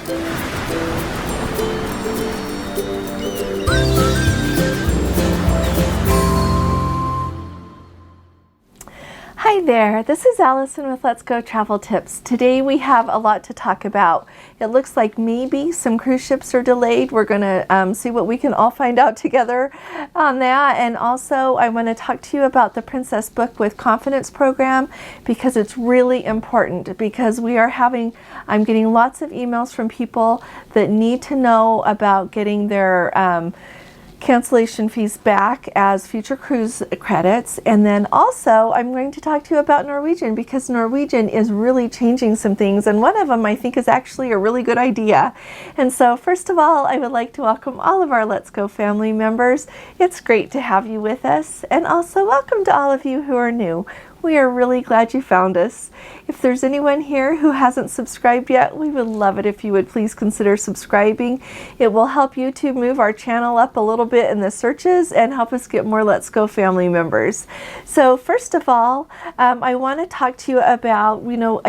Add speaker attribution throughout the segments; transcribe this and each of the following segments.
Speaker 1: Hi there, this is Allison with Let's Go Travel Tips. Today we have a lot to talk about. It looks like maybe some cruise ships are delayed. We're going to see what we can all find out together on that. And also I want to talk to you about the Princess Book with Confidence program, because it's really important, because I'm getting lots of emails from people that need to know about getting their cancellation fees back as future cruise credits. And then also I'm going to talk to you about Norwegian, because Norwegian is really changing some things, and one of them I think is actually a really good idea. And so first of all, I would like to welcome all of our Let's Go family members. It's great to have you with us, and also welcome to all of you who are new. We are really glad you found us. If there's anyone here who hasn't subscribed yet, we would love it if you would please consider subscribing. It will help YouTube move our channel up a little bit in the searches and help us get more Let's Go family members. So first of all, I want to talk to you about,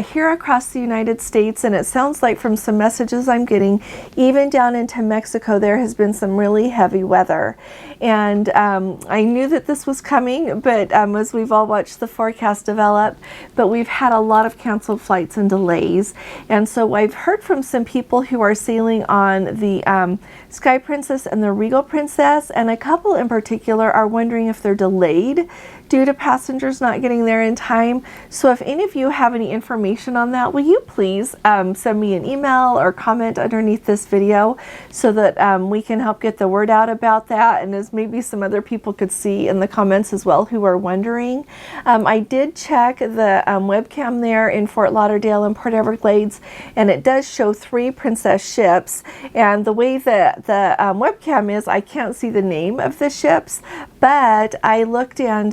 Speaker 1: here across the United States, and it sounds like from some messages I'm getting, even down into Mexico, there has been some really heavy weather. And I knew that this was coming, but as we've all watched the forecast develop, but we've had a lot of canceled flights and delays. And so I've heard from some people who are sailing on the Sky Princess and the Regal Princess, and a couple in particular are wondering if they're delayed due to passengers not getting there in time. So if any of you have any information on that, will you please send me an email or comment underneath this video, so that we can help get the word out about that, and as maybe some other people could see in the comments as well who are wondering. I did check the webcam there in Fort Lauderdale and Port Everglades, and it does show 3 Princess ships. And the way that the webcam is, I can't see the name of the ships, but I looked at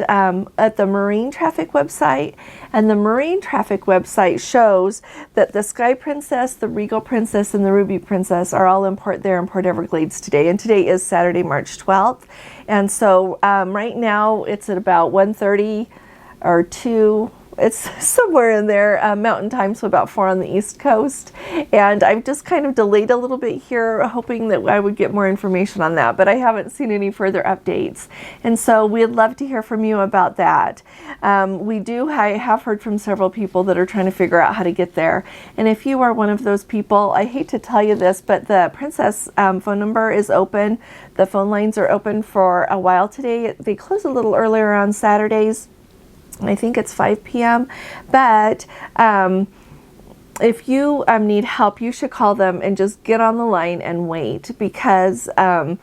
Speaker 1: the Marine Traffic website, and the Marine Traffic website shows that the Sky Princess, the Regal Princess, and the Ruby Princess are all in Port Everglades today, and today is Saturday, March 12th. And so right now it's at about 1:30 or 2. It's somewhere in there, Mountain Time, so about 4 on the East Coast. And I've just kind of delayed a little bit here, hoping that I would get more information on that, but I haven't seen any further updates. And so we'd love to hear from you about that. I have heard from several people that are trying to figure out how to get there. And if you are one of those people, I hate to tell you this, but the Princess phone number is open. The phone lines are open for a while today. They close a little earlier on Saturdays. I think it's 5 p.m. But if you need help, you should call them and just get on the line and wait, because I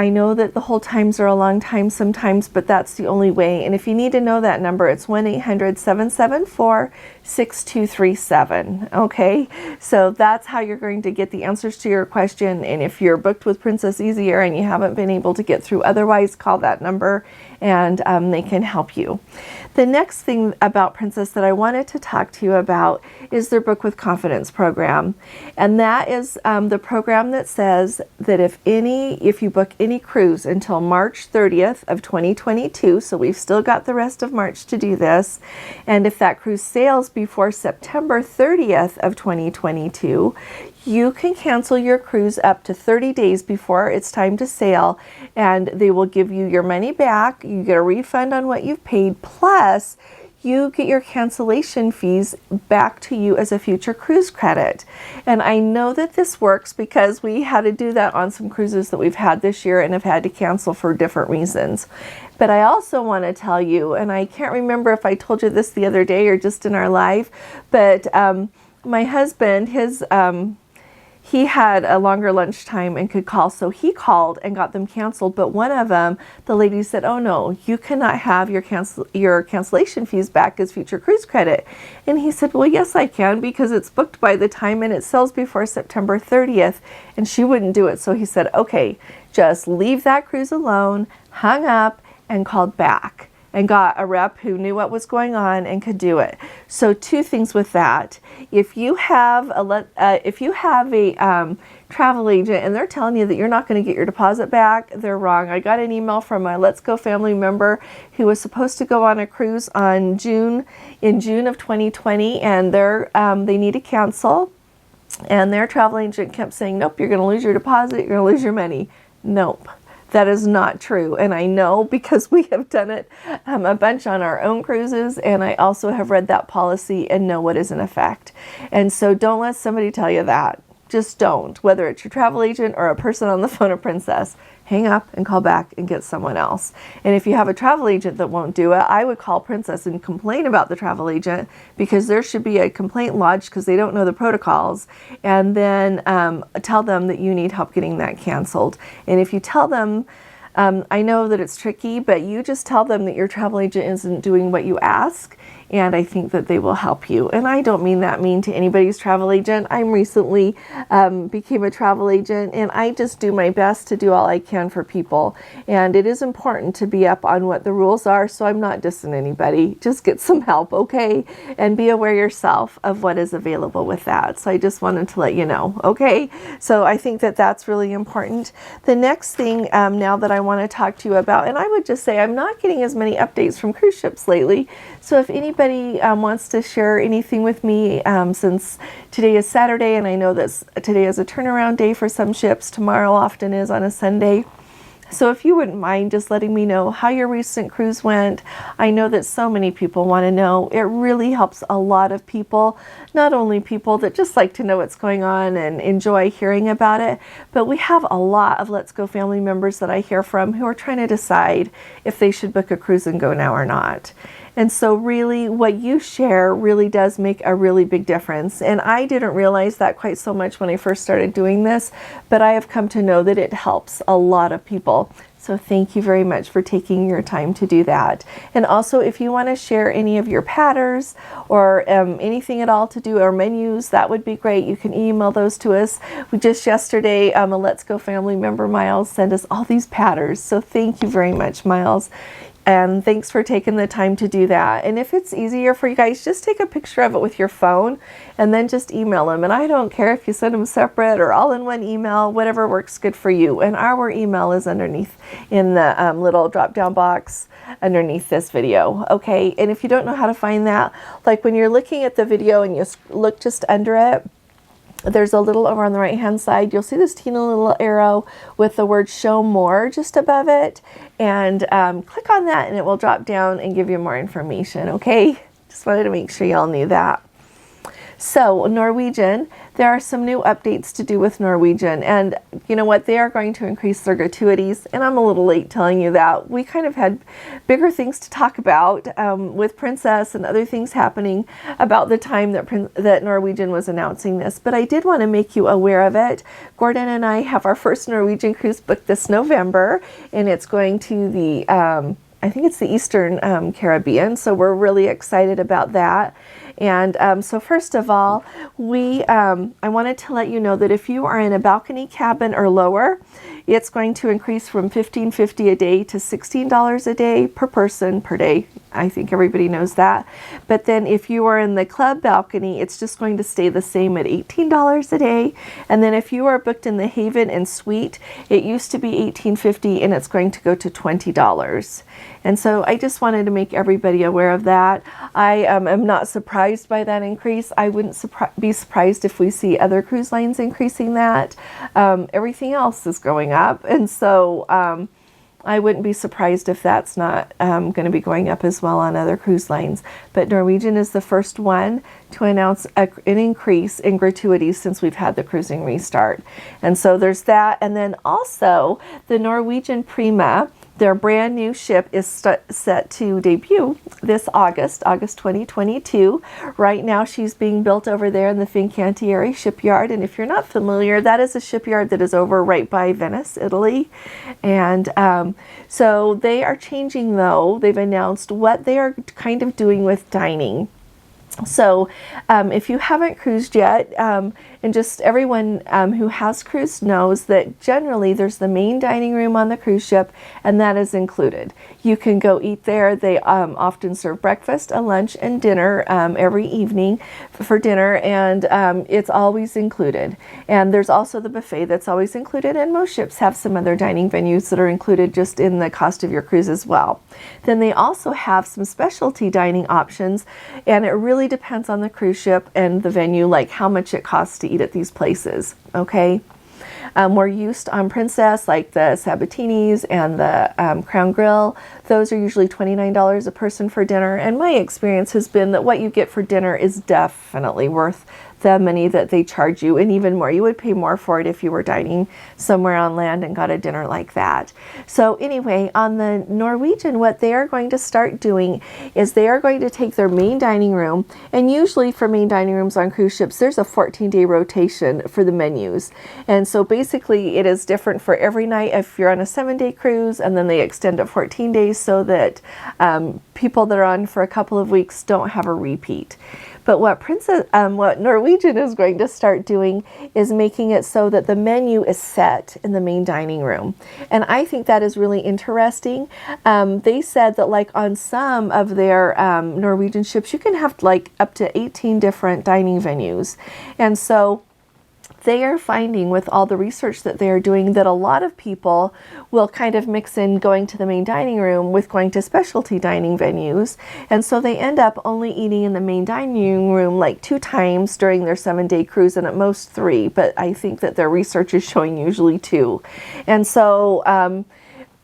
Speaker 1: know that the hold times are a long time sometimes, but that's the only way. And if you need to know that number, it's 1-800-774-6237. Okay, so that's how you're going to get the answers to your question. And if you're booked with Princess Easy Air and you haven't been able to get through otherwise, call that number and they can help you. The next thing about Princess that I wanted to talk to you about is their Book with Confidence program. And that is the program that says that if you book any cruise until March 30th of 2022, so we've still got the rest of March to do this, and if that cruise sails before September 30th of 2022, you can cancel your cruise up to 30 days before it's time to sail, and they will give you your money back. You get a refund on what you've paid, plus you get your cancellation fees back to you as a future cruise credit. And I know that this works because we had to do that on some cruises that we've had this year and have had to cancel for different reasons. But I also want to tell you, and I can't remember if I told you this the other day or just in our live, but my husband, he had a longer lunchtime and could call, so he called and got them canceled. But one of them, the lady said, "Oh no, you cannot have your cancellation fees back as future cruise credit." And he said, "Well, yes, I can, because it's booked by the time and it sells before September 30th. And she wouldn't do it. So he said, "Okay, just leave that cruise alone," hung up and called back and got a rep who knew what was going on and could do it. So 2 things with that. If you have a travel agent and they're telling you that you're not going to get your deposit back, they're wrong. I got an email from a Let's Go family member who was supposed to go on a cruise in June of 2020, and they need to cancel. And their travel agent kept saying, nope, you're going to lose your deposit, you're going to lose your money. Nope. That is not true. And I know because we have done it a bunch on our own cruises, and I also have read that policy and know what is in effect. And so don't let somebody tell you that. Just don't. Whether it's your travel agent or a person on the phone at Princess, hang up and call back and get someone else. And if you have a travel agent that won't do it, I would call Princess and complain about the travel agent, because there should be a complaint lodged because they don't know the protocols, and then tell them that you need help getting that canceled. And if you tell them, I know that it's tricky, but you just tell them that your travel agent isn't doing what you ask, and I think that they will help you. And I don't mean that mean to anybody's travel agent. I recently became a travel agent, and I just do my best to do all I can for people. And it is important to be up on what the rules are, so I'm not dissing anybody. Just get some help, okay? And be aware yourself of what is available with that. So I just wanted to let you know, okay? So I think that that's really important. The next thing now that I want to talk to you about, and I would just say I'm not getting as many updates from cruise ships lately, so if anybody wants to share anything with me, since today is Saturday, and I know that today is a turnaround day for some ships, tomorrow often is on a Sunday. So if you wouldn't mind just letting me know how your recent cruise went. I know that so many people want to know. It really helps a lot of people, not only people that just like to know what's going on and enjoy hearing about it, but we have a lot of Let's Go family members that I hear from who are trying to decide if they should book a cruise and go now or not. And so really what you share really does make a really big difference. And I didn't realize that quite so much when I first started doing this, but I have come to know that it helps a lot of people. So thank you very much for taking your time to do that. And also, if you want to share any of your patterns or anything at all to do, or menus, that would be great. You can email those to us. We just yesterday, a Let's Go family member, Miles, sent us all these patterns. So thank you very much, Miles. And thanks for taking the time to do that. And if it's easier for you guys, just take a picture of it with your phone and then just email them. And I don't care if you send them separate or all in one email, whatever works good for you. And our email is underneath in the little drop-down box underneath this video. Okay, and if you don't know how to find that, like when you're looking at the video and you look just under it, there's a little over on the right hand side, you'll see this teeny little arrow with the word show more just above it, and click on that and it will drop down and give you more information. Okay, just wanted to make sure y'all knew that. So Norwegian, there are some new updates to do with Norwegian, and you know what, they are going to increase their gratuities, and I'm a little late telling you that. We kind of had bigger things to talk about with Princess and other things happening about the time that Norwegian was announcing this, but I did want to make you aware of it. Gordon and I have our first Norwegian cruise booked this November, and it's going to the I think it's the Eastern Caribbean, so we're really excited about that. And so first of all, I wanted to let you know that if you are in a balcony cabin or lower, it's going to increase from $15.50 a day to $16 a day per person per day. I think everybody knows that. But then if you are in the club balcony, it's just going to stay the same at $18 a day. And then if you are booked in the Haven and Suite, it used to be $18.50 and it's going to go to $20. And so I just wanted to make everybody aware of that. I am not surprised by that increase. I wouldn't be surprised if we see other cruise lines increasing that. Everything else is going up. And so I wouldn't be surprised if that's not going to be going up as well on other cruise lines. But Norwegian is the first one to announce an increase in gratuities since we've had the cruising restart. And so there's that. And then also the Norwegian Prima, their brand new ship is set to debut this August 2022. Right now she's being built over there in the Fincantieri shipyard. And if you're not familiar, that is a shipyard that is over right by Venice, Italy. And so they are changing, though. They've announced what they are kind of doing with dining. So if you haven't cruised yet, and just everyone who has cruised knows that generally there's the main dining room on the cruise ship, and that is included. You can go eat there. They often serve breakfast, a lunch, and dinner every evening for dinner, and it's always included. And there's also the buffet that's always included, and most ships have some other dining venues that are included just in the cost of your cruise as well. Then they also have some specialty dining options, and it really really depends on the cruise ship and the venue, like how much it costs to eat at these places, okay? We're used on Princess, like the Sabatinis and the Crown Grill. Those are usually $29 a person for dinner. And my experience has been that what you get for dinner is definitely worth the money that they charge you, and even more. You would pay more for it if you were dining somewhere on land and got a dinner like that. So anyway, on the Norwegian, what they are going to start doing is they are going to take their main dining room, and usually for main dining rooms on cruise ships, there's a 14-day rotation for the menus. And so basically it is different for every night if you're on a 7-day cruise, and then they extend it 14 days so that people that are on for a couple of weeks don't have a repeat. But what Norwegian is going to start doing is making it so that the menu is set in the main dining room. And I think that is really interesting. They said that like on some of their Norwegian ships, you can have like up to 18 different dining venues. And so they are finding with all the research that they are doing that a lot of people will kind of mix in going to the main dining room with going to specialty dining venues. And so they end up only eating in the main dining room like 2 times during their 7-day cruise, and at most 3. But I think that their research is showing usually 2. And so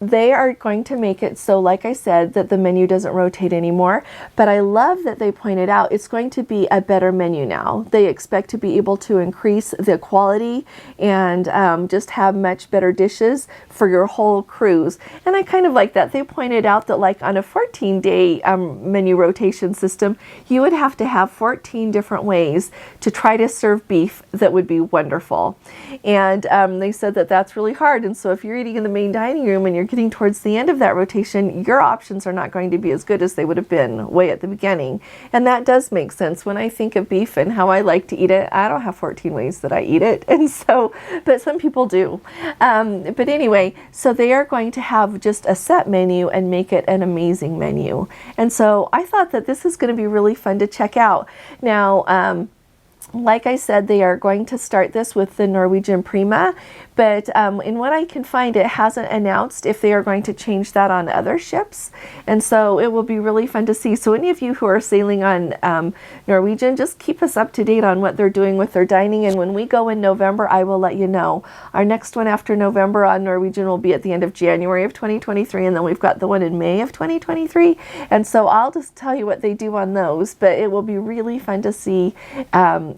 Speaker 1: they are going to make it so, like I said, that the menu doesn't rotate anymore. But I love that they pointed out it's going to be a better menu now. They expect to be able to increase the quality and just have much better dishes for your whole cruise. And I kind of like that. They pointed out that like on a 14-day menu rotation system, you would have to have 14 different ways to try to serve beef that would be wonderful. And they said that that's really hard. And so if you're eating in the main dining room and you're getting towards the end of that rotation, your options are not going to be as good as they would have been way at the beginning. And that does make sense. When I think of beef and how I like to eat it, I don't have 14 ways that I eat it. And so, but some people do. But anyway, so they are going to have just a set menu and make it an amazing menu. And so I thought that this is going to be really fun to check out. Now, like I said, they are going to start this with the Norwegian Prima, but in what I can find, it hasn't announced if they are going to change that on other ships. And so it will be really fun to see. So any of you who are sailing on Norwegian, just keep us up to date on what they're doing with their dining. And when we go in November, I will let you know. Our next one after November on Norwegian will be at the end of January of 2023. And then we've got the one in May of 2023. And so I'll just tell you what they do on those, but it will be really fun to see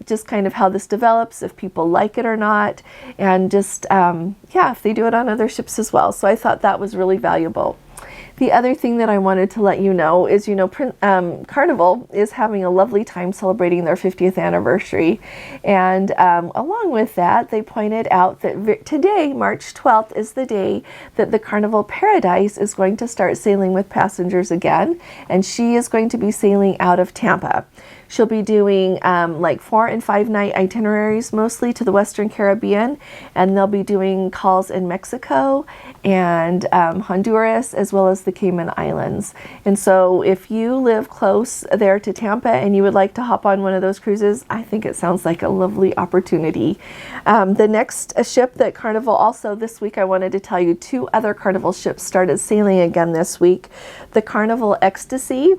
Speaker 1: just kind of how this develops, if people like it or not, and just yeah, if they do it on other ships as well. So I thought that was really valuable. The other thing that I wanted to let you know is, Carnival is having a lovely time celebrating their 50th anniversary. And along with that, they pointed out that today, March 12th, is the day that the Carnival Paradise is going to start sailing with passengers again. And she is going to be sailing out of Tampa. She'll be doing like 4 and 5 night itineraries, mostly to the Western Caribbean, and they'll be doing calls in Mexico and Honduras, as well as the Cayman Islands. And so if you live close there to Tampa and you would like to hop on one of those cruises, I think it sounds like a lovely opportunity. The next ship that Carnival, also this week I wanted to tell you, 2 other Carnival ships started sailing again this week. The Carnival Ecstasy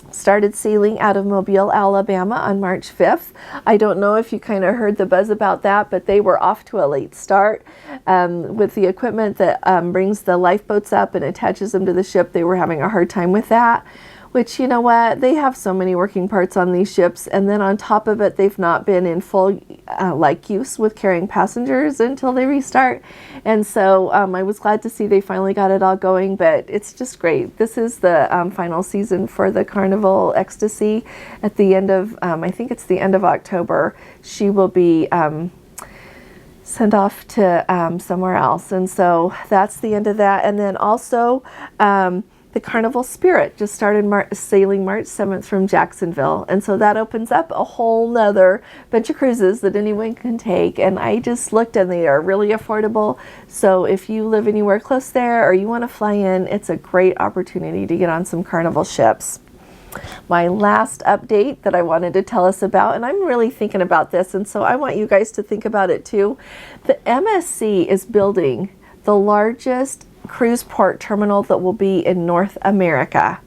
Speaker 1: started sailing out of Mobile, Alabama on March 5th. I don't know if you kind of heard the buzz about that, but they were off to a late start with the equipment that brings the lifeboats up and attaches them to the ship. They were having a hard time with that, which, you know what, they have so many working parts on these ships, and then on top of it, they've not been in full use with carrying passengers until they restart. And so I was glad to see they finally got it all going, but it's just great. This is the final season for the Carnival Ecstasy. At the end of, I think it's the end of October, she will be sent off to somewhere else. And so that's the end of that. And then also, the Carnival Spirit just started sailing March 7th from Jacksonville. And so that opens up a whole nother bunch of cruises that anyone can take. And I just looked and they are really affordable. So if you live anywhere close there or you want to fly in, it's a great opportunity to get on some Carnival ships. My last update that I wanted to tell us about, and I'm really thinking about this, and so I want you guys to think about it too. The MSC is building the largest cruise port terminal that will be in North America.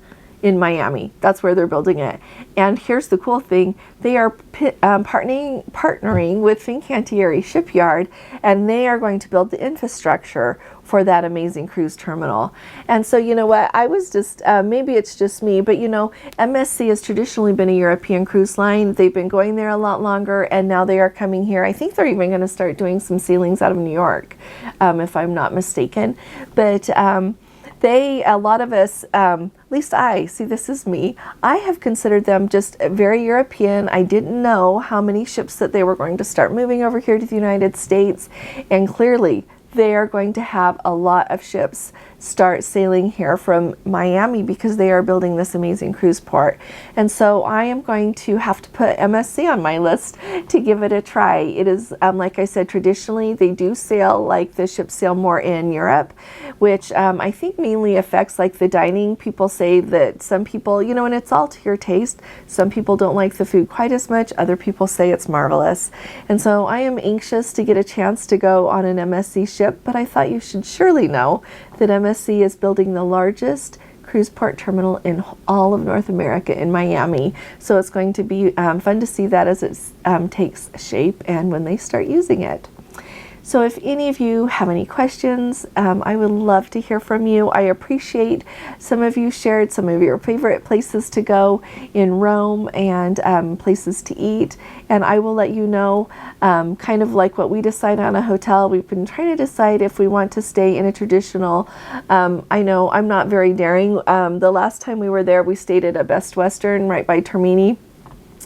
Speaker 1: in Miami. That's where they're building it. And here's the cool thing. They are partnering with Fincantieri Shipyard, and they are going to build the infrastructure for that amazing cruise terminal. And so, you know what, I was just, maybe it's just me, but you know, MSC has traditionally been a European cruise line. They've been going there a lot longer, and now they are coming here. I think they're even going to start doing some sailings out of New York, if I'm not mistaken. But a lot of us, at least I, see, this is me, I have considered them just very European. I didn't know how many ships that they were going to start moving over here to the United States, and clearly they are going to have a lot of ships start sailing here from Miami because they are building this amazing cruise port. And so I am going to have to put MSC on my list to give it a try. It is, like I said, traditionally they do sail, like the ships sail more in Europe, which I think mainly affects like the dining. People say that some people, you know, and it's all to your taste. Some people don't like the food quite as much. Other people say it's marvelous. And so I am anxious to get a chance to go on an MSC ship, but I thought you should surely know that MSC is building the largest cruise port terminal in all of North America in Miami. So it's going to be fun to see that as it takes shape and when they start using it. So if any of you have any questions, I would love to hear from you. I appreciate some of you shared some of your favorite places to go in Rome and places to eat. And I will let you know kind of like what we decide on a hotel. We've been trying to decide if we want to stay in a traditional, I know I'm not very daring. The last time we were there, we stayed at a Best Western right by Termini.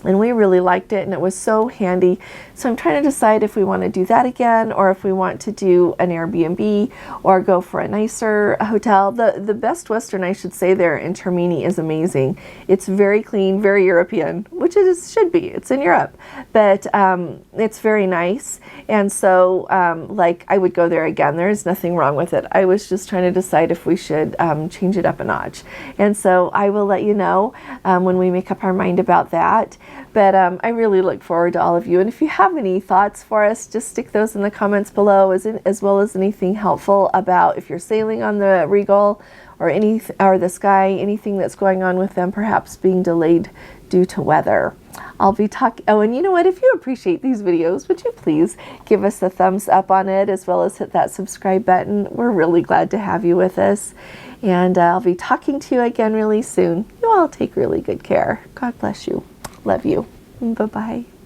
Speaker 1: And we really liked it, and it was so handy. So I'm trying to decide if we want to do that again, or if we want to do an Airbnb or go for a nicer hotel. The Best Western, I should say, there in Termini is amazing. It's very clean, very European, which it should be. It's in Europe, but it's very nice. And so like I would go there again. There's nothing wrong with it. I was just trying to decide if we should change it up a notch. And so I will let you know when we make up our mind about that. But I really look forward to all of you. And if you have any thoughts for us, just stick those in the comments below, as well as anything helpful about if you're sailing on the Regal or the Sky, anything that's going on with them, perhaps being delayed due to weather. I'll be talking. Oh, and you know what? If you appreciate these videos, would you please give us a thumbs up on it, as well as hit that subscribe button? We're really glad to have you with us. And I'll be talking to you again really soon. You all take really good care. God bless you. Love you. Bye-bye.